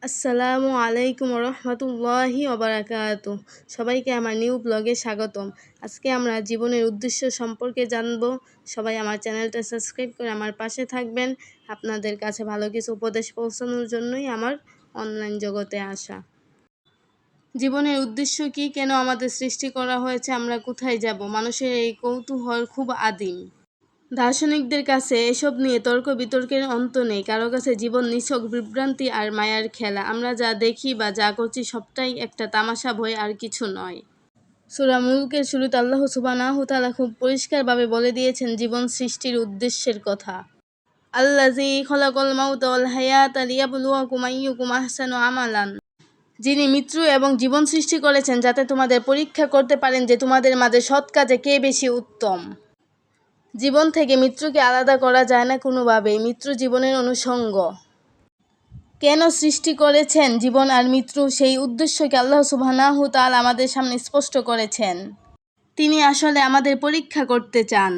আসসালামু আলাইকুম রহমতুল্লাহি ওবারাকাতু। সবাইকে আমার নিউ ব্লগে স্বাগতম। আজকে আমরা জীবনের উদ্দেশ্য সম্পর্কে জানব। সবাই আমার চ্যানেলটা সাবস্ক্রাইব করে আমার পাশে থাকবেন। আপনাদের কাছে ভালো কিছু উপদেশ পৌঁছানোর জন্যই আমার অনলাইন জগতে আসা। জীবনের উদ্দেশ্য কি, কেন আমাদের সৃষ্টি করা হয়েছে, আমরা কোথায় যাব, মানুষের এই কৌতূহল খুব আদিম। দার্শনিকদের কাছে এসব নিয়ে তর্ক বিতর্কের অন্ত নেই। কারো কাছে জীবন নিছক বিভ্রান্তি আর মায়ার খেলা। আমরা যা দেখি বা যা করছি সবটাই একটা তামাশা, ভয় আর কিছু নয়। সূরা মুলকের শুরুতে আল্লাহ সুবহানাহু ওয়া তাআলা খুব পরিষ্কারভাবে বলে দিয়েছেন জীবন সৃষ্টির উদ্দেশ্যের কথা। আল্লাযী খালাকাল মাউতা ওয়াল হায়াতা লিয়াবলুয়াকুম আইয়ুকুম আহসানু আমালান। যিনি মৃত্যু এবং জীবন সৃষ্টি করেছেন যাতে তোমাদের পরীক্ষা করতে পারেন যে তোমাদের মাঝে সৎ কাজে কে বেশি উত্তম। জীবন থেকে মৃত্যুকে আলাদা করা যায় না কোনোভাবেই। মৃত্যু জীবনের অনুষঙ্গ। কেন সৃষ্টি করেছেন জীবন আর মৃত্যু, সেই উদ্দেশ্যকে আল্লাহ সুবহানাহু ওয়া তাআলা আমাদের সামনে স্পষ্ট করেছেন। তিনি আসলে আমাদের পরীক্ষা করতে চান।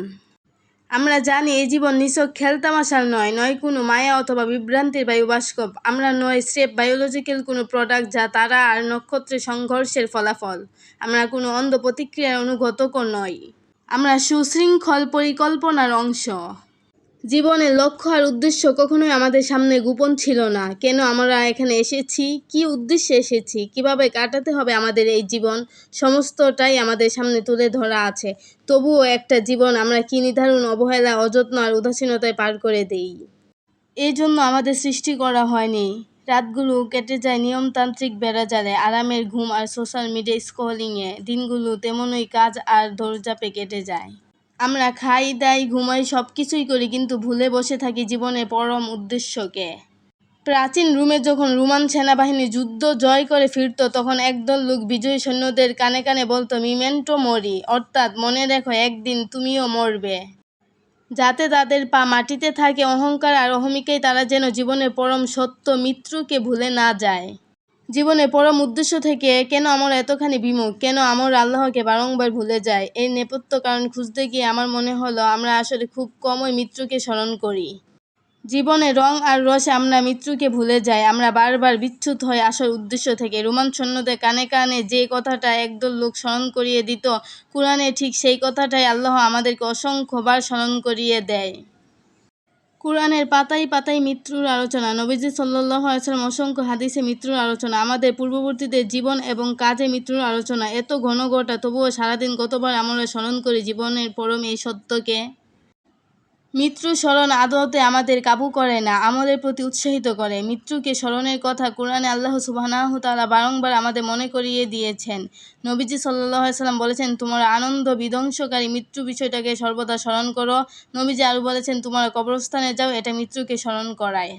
আমরা জানি এই জীবন নিছক খেলতামাশার নয় কোনো মায়া অথবা বিভ্রান্তির বায়ুবাষ্প। আমরা নয় স্রেফ বায়োলজিক্যাল কোনো প্রোডাক্ট যা তারা আর নক্ষত্রের সংঘর্ষের ফলাফল। আমরা কোনো অন্ধ প্রতিক্রিয়ার অনুঘটকও নই। আমরা সুশৃঙ্খল পরিকল্পনার অংশ। জীবনের লক্ষ্য আর উদ্দেশ্য কখনোই আমাদের সামনে গোপন ছিল না। কেন আমরা এখানে এসেছি, কী উদ্দেশ্যে এসেছি, কিভাবে কাটাতে হবে আমাদের এই জীবন, সমস্তটাই আমাদের সামনে তুলে ধরা আছে। তবুও একটা জীবন আমরা কি নির্ধারণ, অবহেলা, অযত্ন আর উদাসীনতায় পার করে দেই। এই জন্য আমাদের সৃষ্টি করা হয়নি। রাতগুলো কেটে যায় নিয়মতান্ত্রিক বেড়াজালে, আরামের ঘুম আর সোশ্যাল মিডিয়া স্ক্রলিংয়ে। দিনগুলো তেমনই কাজ আর দৌড়ঝাঁপে কেটে যায়। আমরা খাই, দাই, ঘুমাই, সব কিছুই করি, কিন্তু ভুলে বসে থাকি জীবনের পরম উদ্দেশ্যকে। প্রাচীন রোমে যখন রোমান সেনাবাহিনী যুদ্ধ জয় করে ফিরত, তখন একদল লোক বিজয়ী সৈন্যদের কানে কানে বলতো মিমেন্টো মরি, অর্থাৎ মনে রেখো একদিন তুমিও মরবে। যাতে তাদের পা মাটিতে থাকে। অহংকার আর অহমিকায় তারা যেন জীবনের পরম সত্য মৃত্যুকে ভুলে না যায়। জীবনের পরম উদ্দেশ্য থেকে কেন আমরা এতখানি বিমুখ, কেন আমরা আল্লাহকে বারংবার ভুলে যাই, এর নেপথ্য কারণ খুঁজতে গিয়ে আমার মনে হলো আমরা আসলে খুব কমই মৃত্যুকে স্মরণ করি। জীবনের রং আর রসে আমরা মৃত্যুকে ভুলে যাই। আমরা বারবার বিচ্যুত হই আসল উদ্দেশ্য থেকে। রোমান সৈন্যদের কানে কানে যে কথাটা একদল লোক স্মরণ করিয়ে দিত, কুরআনে ঠিক সেই কথাটাই আল্লাহ আমাদেরকে অসংখ্যবার স্মরণ করিয়ে দেয়। কুরআনের পাতায় পাতায় মৃত্যুর আলোচনা, নবীজি সাল্লাল্লাহু আলাইহি ওয়াসাল্লাম অসংখ্য হাদিসে মৃত্যুর আলোচনা, আমাদের পূর্ববর্তীদের জীবন এবং কাজে মৃত্যুর আলোচনা। এত ঘন ঘটা, তবুও সারাদিন কতবার আমরা স্মরণ করি জীবনের পরম এই সত্যকে। মৃত্যু স্মরণ আদতে আমাদের কাবু করে না, আমলের প্রতি উৎসাহিত করে। মৃত্যুকে স্মরণের কথা কুরআনে আল্লাহ সুবহানাহু ওয়া তাআলা বারংবার আমাদের মনে করিয়ে দিয়েছেন। নবীজি সাল্লাল্লাহু আলাইহি ওয়াসাল্লাম বলেছেন, তোমরা আনন্দ বিধ্বংসকারী মৃত্যু বিষয়টাকে সর্বদা স্মরণ করো। নবীজি আরও বলেছেন, তোমরা কবরস্থানে যাও, এটা মৃত্যুকে স্মরণ করায়।